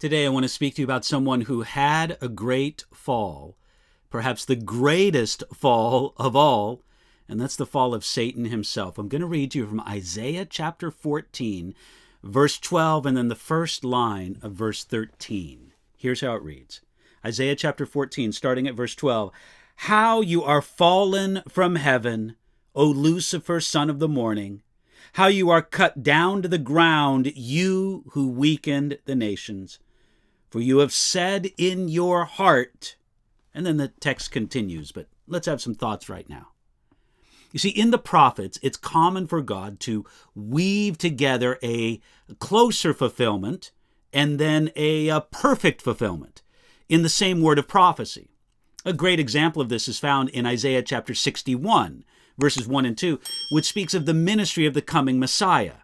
Today I want to speak to you about someone who had a great fall, perhaps the greatest fall of all, and that's the fall of Satan himself. I'm going to read to you from Isaiah chapter 14, verse 12, and then the first line of verse 13. Here's how it reads. Isaiah chapter 14, starting at verse 12. How you are fallen from heaven, O Lucifer, son of the morning. How you are cut down to the ground, you who weakened the nations. For you have said in your heart, and then the text continues, but let's have some thoughts right now. You see, in the prophets, it's common for God to weave together a closer fulfillment and then a perfect fulfillment in the same word of prophecy. A great example of this is found in Isaiah chapter 61, verses 1 and 2, which speaks of the ministry of the coming Messiah.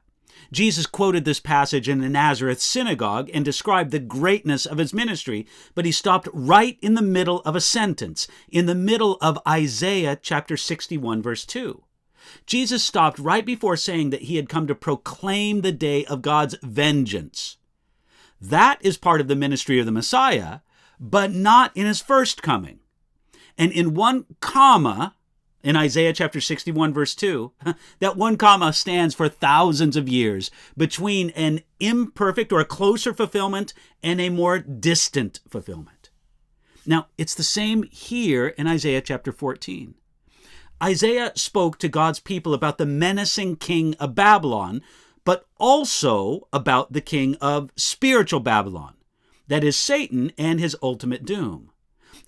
Jesus quoted this passage in the Nazareth synagogue and described the greatness of his ministry, but he stopped right in the middle of a sentence, in the middle of Isaiah chapter 61, verse 2. Jesus stopped right before saying that he had come to proclaim the day of God's vengeance. That is part of the ministry of the Messiah, but not in his first coming. And in one comma, in Isaiah chapter 61, verse 2, that one comma stands for thousands of years between an imperfect or a closer fulfillment and a more distant fulfillment. Now, it's the same here in Isaiah chapter 14. Isaiah spoke to God's people about the menacing king of Babylon, but also about the king of spiritual Babylon, that is Satan and his ultimate doom.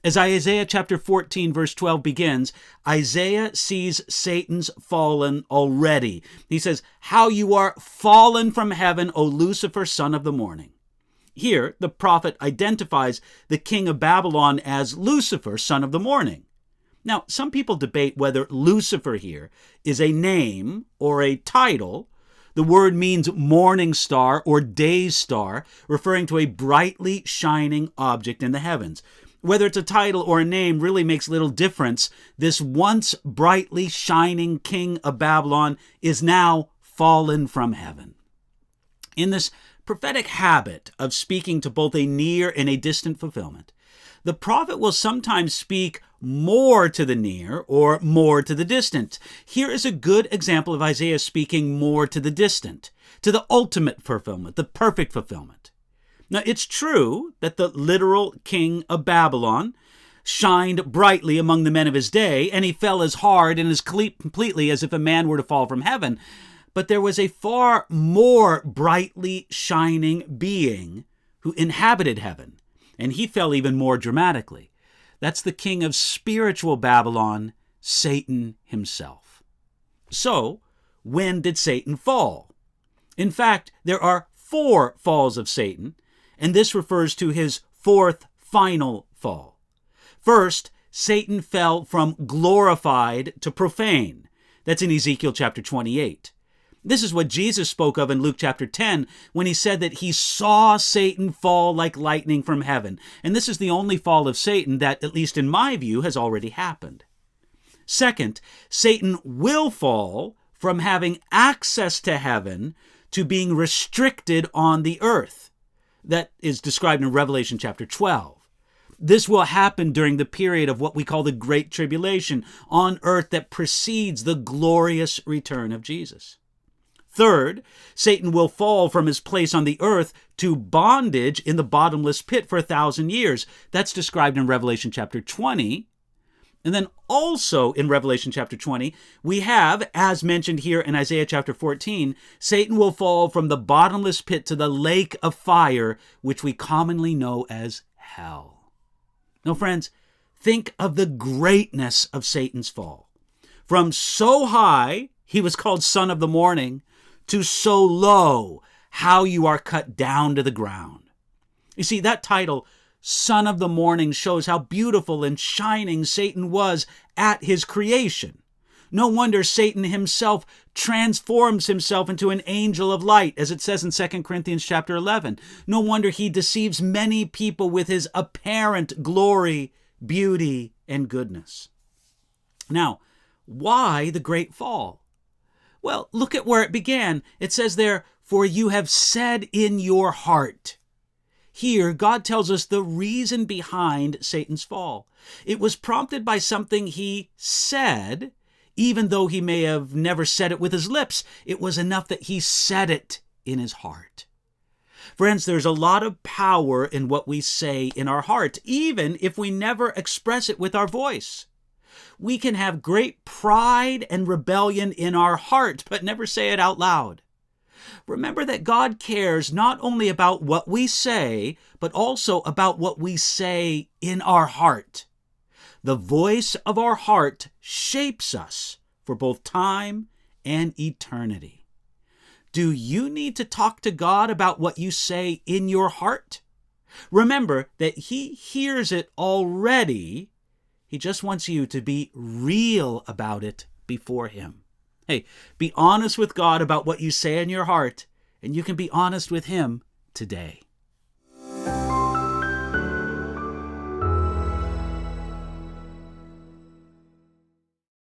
As Isaiah chapter 14, verse 12 begins, Isaiah sees Satan's fallen already. He says, how you are fallen from heaven, O Lucifer, son of the morning. Here, the prophet identifies the king of Babylon as Lucifer, son of the morning. Now, some people debate whether Lucifer here is a name or a title. The word means morning star or day star, referring to a brightly shining object in the heavens. Whether it's a title or a name really makes little difference. This once brightly shining king of Babylon is now fallen from heaven. In this prophetic habit of speaking to both a near and a distant fulfillment, the prophet will sometimes speak more to the near or more to the distant. Here is a good example of Isaiah speaking more to the distant, to the ultimate fulfillment, the perfect fulfillment. Now, it's true that the literal king of Babylon shined brightly among the men of his day, and he fell as hard and as completely as if a man were to fall from heaven. But there was a far more brightly shining being who inhabited heaven, and he fell even more dramatically. That's the king of spiritual Babylon, Satan himself. So, when did Satan fall? In fact, there are 4 falls of Satan, and this refers to his 4th final fall. First, Satan fell from glorified to profane. That's in Ezekiel chapter 28. This is what Jesus spoke of in Luke chapter 10 when he said that he saw Satan fall like lightning from heaven. And this is the only fall of Satan that, at least in my view, has already happened. Second, Satan will fall from having access to heaven to being restricted on the earth. That is described in Revelation chapter 12. This will happen during the period of what we call the Great Tribulation on earth that precedes the glorious return of Jesus. Third, Satan will fall from his place on the earth to bondage in the bottomless pit for 1,000 years. That's described in Revelation chapter 20. And then also in Revelation chapter 20, we have, as mentioned here in Isaiah chapter 14, Satan will fall from the bottomless pit to the lake of fire, which we commonly know as hell. Now, friends, think of the greatness of Satan's fall. From so high, he was called Son of the Morning, to so low, how you are cut down to the ground. You see, that title, Son of the Morning, shows how beautiful and shining Satan was at his creation. No wonder Satan himself transforms himself into an angel of light, as it says in 2 Corinthians chapter 11. No wonder he deceives many people with his apparent glory, beauty, and goodness. Now, why the great fall? Well, look at where it began. It says there, "For you have said in your heart." Here, God tells us the reason behind Satan's fall. It was prompted by something he said, even though he may have never said it with his lips. It was enough that he said it in his heart. Friends, there's a lot of power in what we say in our heart, even if we never express it with our voice. We can have great pride and rebellion in our heart, but never say it out loud. Remember that God cares not only about what we say, but also about what we say in our heart. The voice of our heart shapes us for both time and eternity. Do you need to talk to God about what you say in your heart? Remember that He hears it already. He just wants you to be real about it before Him. Hey, be honest with God about what you say in your heart, and you can be honest with Him today.